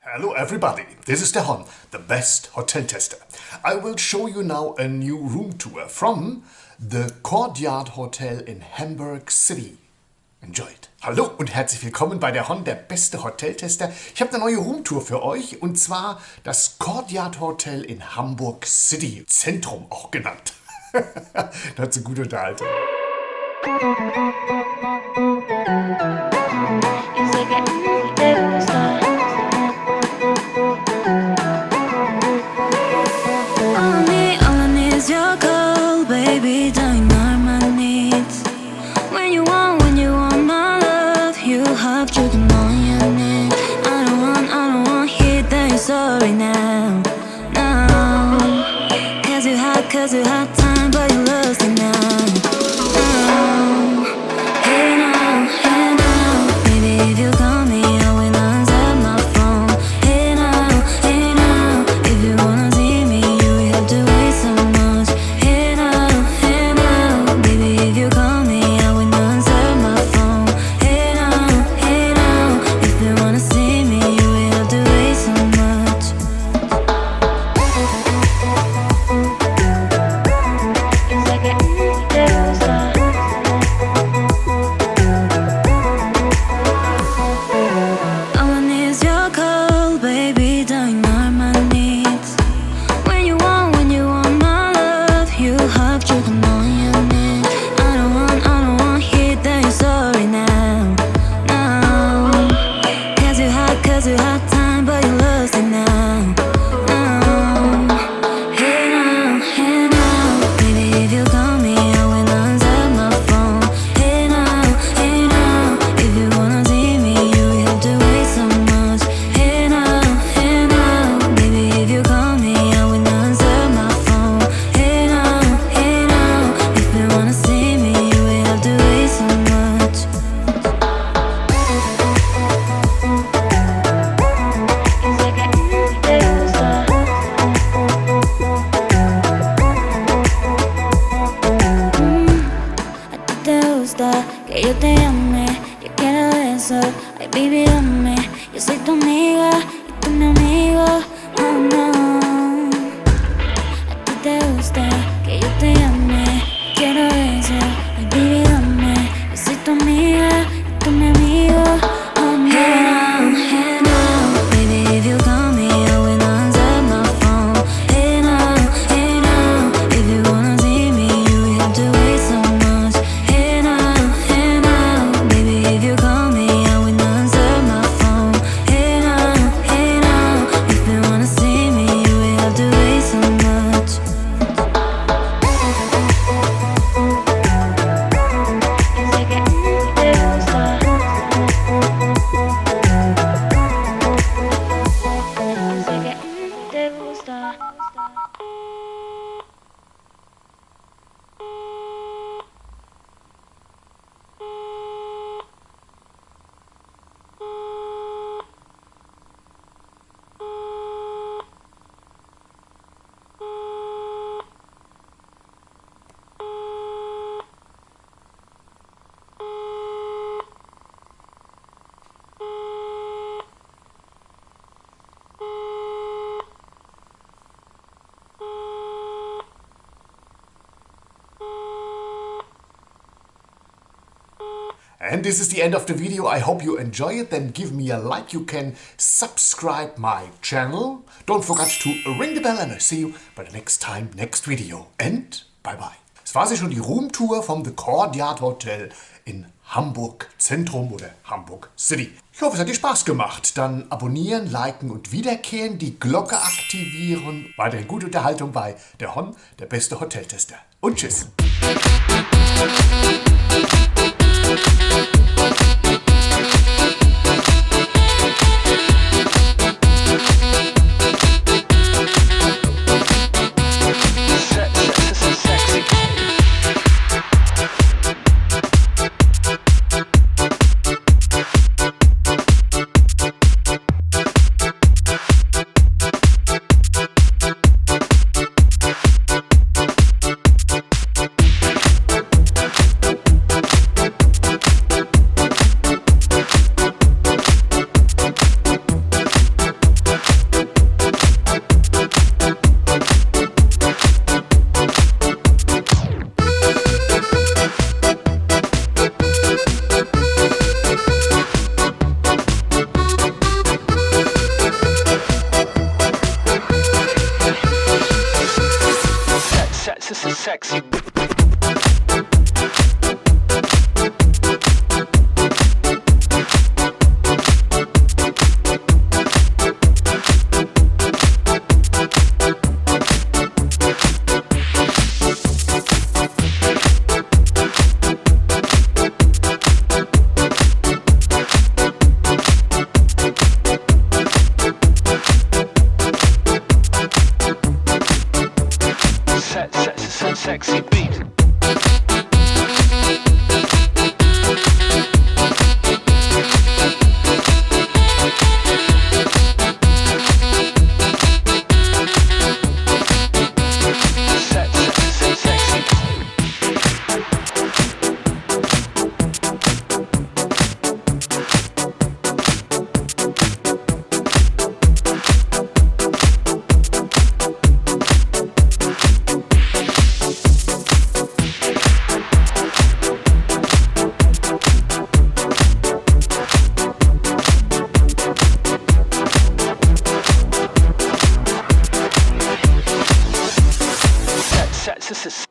Hello everybody, this is derhon, the best hotel tester. I will show you now a new room tour from the Courtyard Hotel in Hamburg City. Enjoy it. Hallo und herzlich willkommen bei derhon, der beste Hoteltester. Ich habe eine neue Roomtour für euch und zwar das Courtyard Hotel in Hamburg City, Zentrum auch genannt. Dazu gute Unterhaltung. Sorry now, no, cause you had time, but you lost it now. Hey now, baby, if you call me, I will answer my phone. Hey now, if you wanna see me, you will have to wait so much. Hey now, baby, if you call me, I will answer my phone. Hey now, if you wanna see me, you will have to wait so much. Que yo te ame, yo quiero eso. Ay, baby, dame. Yo soy tu amiga y tú mi amigo. Oh no. A ti te gusta que yo te ame, quiero eso. Ay, baby, dame. Yo soy tu amiga y tú mi amigo. Oh no. Hey now, baby, if you call me, I will answer my phone. Hey now, if you wanna see me, you will have to wait so much. Hey now, baby, if you call me, I will answer my phone. Hey now, if you wanna see me, you will have to wait so much. Sé que te gusta. Sé que te gusta. And this is the end of the video. I hope you enjoy it. Then give me a like. You can subscribe my channel. Don't forget to ring the bell and I'll see you by the next time, next video. And bye bye. Das war sie schon, die Roomtour vom The Courtyard Hotel in Hamburg Zentrum oder Hamburg City. Ich hoffe, es hat dir Spaß gemacht. Dann abonnieren, liken und wiederkehren, die Glocke aktivieren. Weiterhin gute Unterhaltung bei derhon, der beste Hoteltester. Und tschüss. sexy. Sexy beat. This is